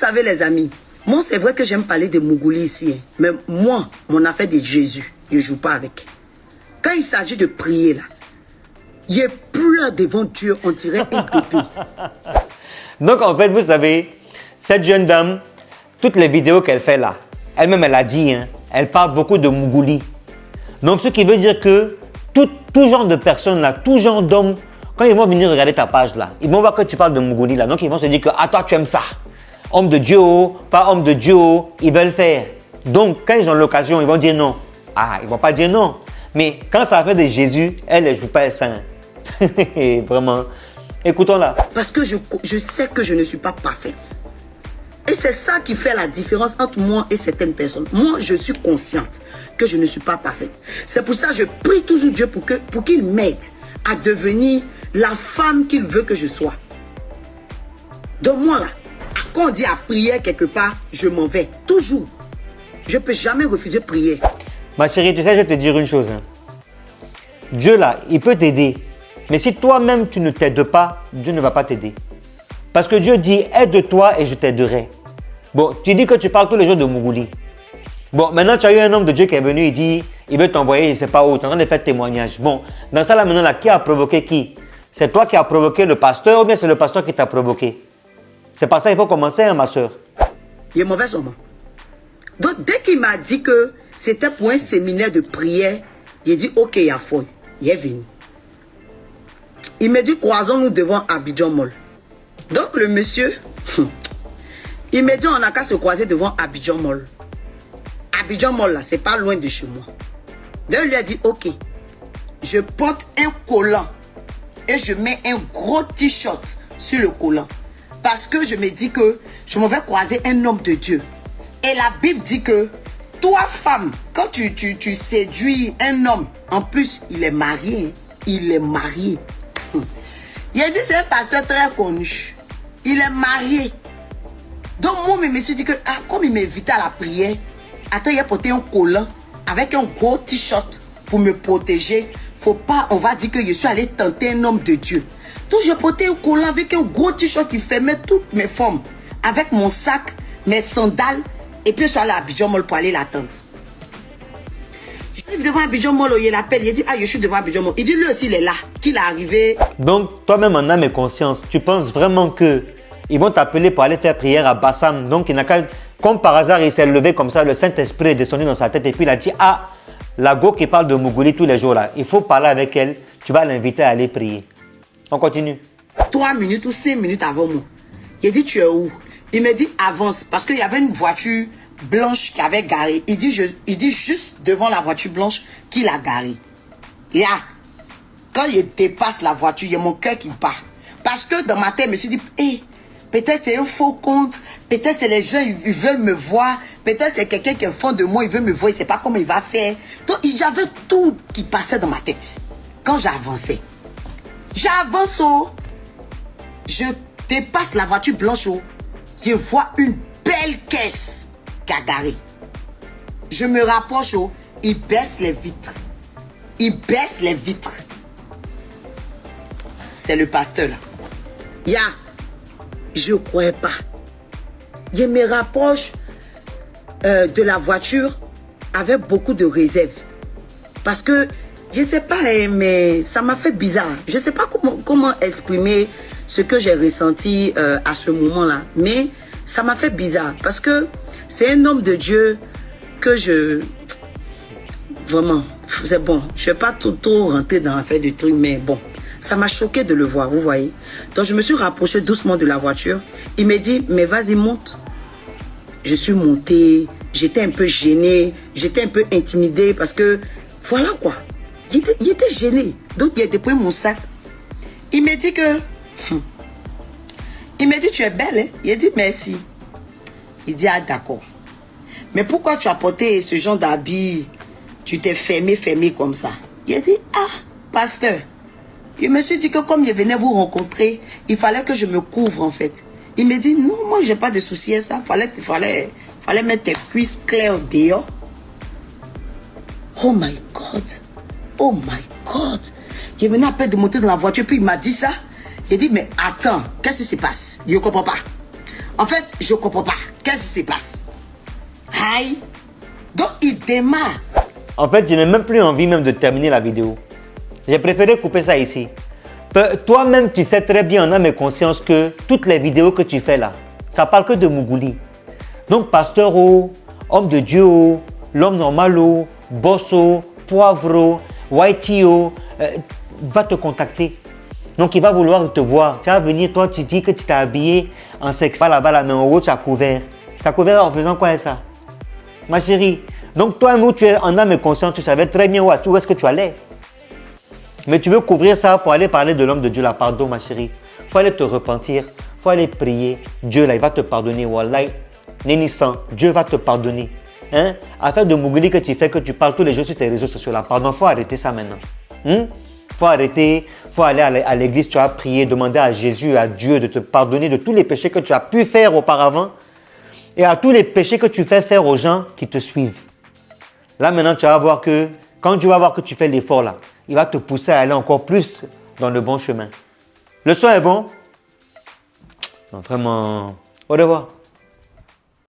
savez les amis, moi c'est vrai que j'aime parler de Mougouli ici, hein, mais moi, mon affaire de Jésus, je ne joue pas avec. Quand il s'agit de prier là, il pleure devant Dieu, on dirait un bébé. Donc en fait, vous savez, cette jeune dame, toutes les vidéos qu'elle fait là, elle-même elle a dit, hein, elle parle beaucoup de Mougouli. Donc ce qui veut dire que tout genre de personnes là, tout genre d'hommes, quand ils vont venir regarder ta page là, ils vont voir que tu parles de Mougouli là, donc ils vont se dire que ah toi tu aimes ça. Homme de Dieu, pas homme de Dieu, ils veulent faire. Donc quand ils ont l'occasion, ils vont dire non. Ah, ils vont pas dire non. Mais quand ça fait de Jésus, elle ne joue pas un saint. Vraiment. Écoutons-la. Parce que je sais que je ne suis pas parfaite. Et c'est ça qui fait la différence entre moi et certaines personnes. Moi, je suis consciente que je ne suis pas parfaite. C'est pour ça que je prie toujours Dieu pour qu'il m'aide à devenir la femme qu'il veut que je sois. Donc moi, là, quand on dit à prier quelque part, je m'en vais. Toujours. Je ne peux jamais refuser de prier. Ma chérie, tu sais, je vais te dire une chose. Hein. Dieu, là, il peut t'aider. Mais si toi-même, tu ne t'aides pas, Dieu ne va pas t'aider. Parce que Dieu dit, aide-toi et je t'aiderai. Bon, tu dis que tu parles tous les jours de Mougouli. Bon, maintenant, tu as eu un homme de Dieu qui est venu, il dit, il veut t'envoyer, je ne sais pas où, tu es en train de faire témoignage. Bon, dans ça, là, maintenant, là, qui a provoqué qui? C'est toi qui as provoqué le pasteur ou bien c'est le pasteur qui t'a provoqué? C'est par ça qu'il faut commencer, hein, ma soeur. Il est mauvais sûrement. Donc, dès qu'il m'a dit que c'était pour un séminaire de prière, il a dit, ok, il y a foi. Il est venu. Il m'a dit, croisons-nous devant Abidjan Mall. Donc, le monsieur, il m'a dit, on n'a qu'à se croiser devant Abidjan Mall. Abidjan Mall, là, c'est pas loin de chez moi. Donc, il lui a dit, ok, je porte un collant et je mets un gros t-shirt sur le collant. Parce que je me dis que je m'en vais croiser un homme de Dieu. Et la Bible dit que toi, femme, quand tu séduis un homme, en plus, il est marié. Il est marié. Il a dit c'est un pasteur très connu. Il est marié. Donc moi, je me suis dit que, comme il m'invitait à la prière, attends, il a porté un collant avec un gros t-shirt pour me protéger. Faut pas, on va dire que je suis allé tenter un homme de Dieu. Donc j'ai porté un collant avec un gros t-shirt qui fermait toutes mes formes. Avec mon sac, mes sandales. Et puis je suis allé à Abidjan Mall pour aller l'attendre. J'arrive devant Abidjan Mall, il l'appelle, il dit, je suis devant Abidjan Mall. Il dit, lui aussi, il est là, qu'il est arrivé. Donc, toi-même en âme et conscience, tu penses vraiment que ils vont t'appeler pour aller faire prière à Bassam. Donc, il n'a qu'à, comme par hasard, il s'est levé comme ça, le Saint-Esprit est descendu dans sa tête et puis il a dit, la go qui parle de Mougouli tous les jours là, il faut parler avec elle, tu vas l'inviter à aller prier. On continue. 3 minutes ou 5 minutes avant moi. Il a dit, tu es où? Il me dit, avance, parce qu'il y avait une voiture blanche qui avait garé. Il dit juste devant la voiture blanche qu'il a garé. Là, quand il dépasse la voiture, il y a mon cœur qui bat. Parce que dans ma tête, je me suis dit, peut-être c'est un faux compte, peut-être c'est les gens, ils veulent me voir, peut-être c'est quelqu'un qui est fond de moi, il veut me voir, il ne sait pas comment il va faire. Donc, j'avais tout qui passait dans ma tête. Quand j'avançais, j'avance, je dépasse la voiture blanche, je vois une belle caisse qui a garé. Je me rapproche, il baisse les vitres. Il baisse les vitres. C'est le pasteur là. Je ne croyais pas. Je me rapproche de la voiture avec beaucoup de réserve. Parce que, je ne sais pas, mais ça m'a fait bizarre. Je ne sais pas comment exprimer ce que j'ai ressenti à ce moment-là. Mais ça m'a fait bizarre. Parce que c'est un homme de Dieu que vraiment, c'est bon. Je ne vais pas trop rentrer dans l'affaire du truc, mais bon. Ça m'a choqué de le voir, vous voyez. Donc, je me suis rapproché doucement de la voiture. Il m'a dit, mais vas-y, monte. Je suis montée. J'étais un peu gênée. J'étais un peu intimidée parce que, voilà quoi. Il était gêné. Donc, il a déployé mon sac. Il m'a dit que... Il m'a dit, tu es belle, hein? Il a dit, merci. Il dit, d'accord. Mais pourquoi tu as porté ce genre d'habit? Tu t'es fermé comme ça. Il a dit, pasteur. Je me suis dit que comme je venais vous rencontrer, il fallait que je me couvre en fait. Il me dit, non, moi j'ai pas de souci à ça. Fallait mettre tes cuisses claires dehors. Oh my God. Oh my God. Je venais à peine de monter dans la voiture, puis il m'a dit ça. J'ai dit, mais attends, qu'est-ce qui se passe? Je ne comprends pas. En fait, je ne comprends pas. Qu'est-ce qui se passe? Aïe. Donc, il démarre. En fait, je n'ai même plus envie même de terminer la vidéo. J'ai préféré couper ça ici. Toi-même, tu sais très bien en âme et conscience que toutes les vidéos que tu fais là, ça parle que de Mougouli. Donc, pasteur, homme de Dieu, l'homme normal, bosso, poivre, YTO, va te contacter. Donc, il va vouloir te voir. Tu vas venir, toi, tu dis que tu t'es habillé en sexe. Là-bas, la main en haut, tu as couvert. Tu as couvert en faisant quoi ça? Ma chérie. Donc, toi, où tu es en âme et conscience, tu savais très bien où est-ce que tu allais. Mais tu veux couvrir ça pour aller parler de l'homme de Dieu là. Pardon, ma chérie. Il faut aller te repentir. Il faut aller prier. Dieu, là, il va te pardonner. Wallahi, Nénissan, Dieu va te pardonner. Hein? Affaire de Mougouli que tu fais, que tu parles tous les jours sur tes réseaux sociaux là. Pardon, il faut arrêter ça maintenant. Faut arrêter, faut aller à l'église, tu as prié, demander à Jésus, à Dieu de te pardonner de tous les péchés que tu as pu faire auparavant et à tous les péchés que tu fais faire aux gens qui te suivent. Là maintenant, tu vas voir que, quand tu vas voir que tu fais l'effort là, il va te pousser à aller encore plus dans le bon chemin. Le son est bon? Non, vraiment, au revoir.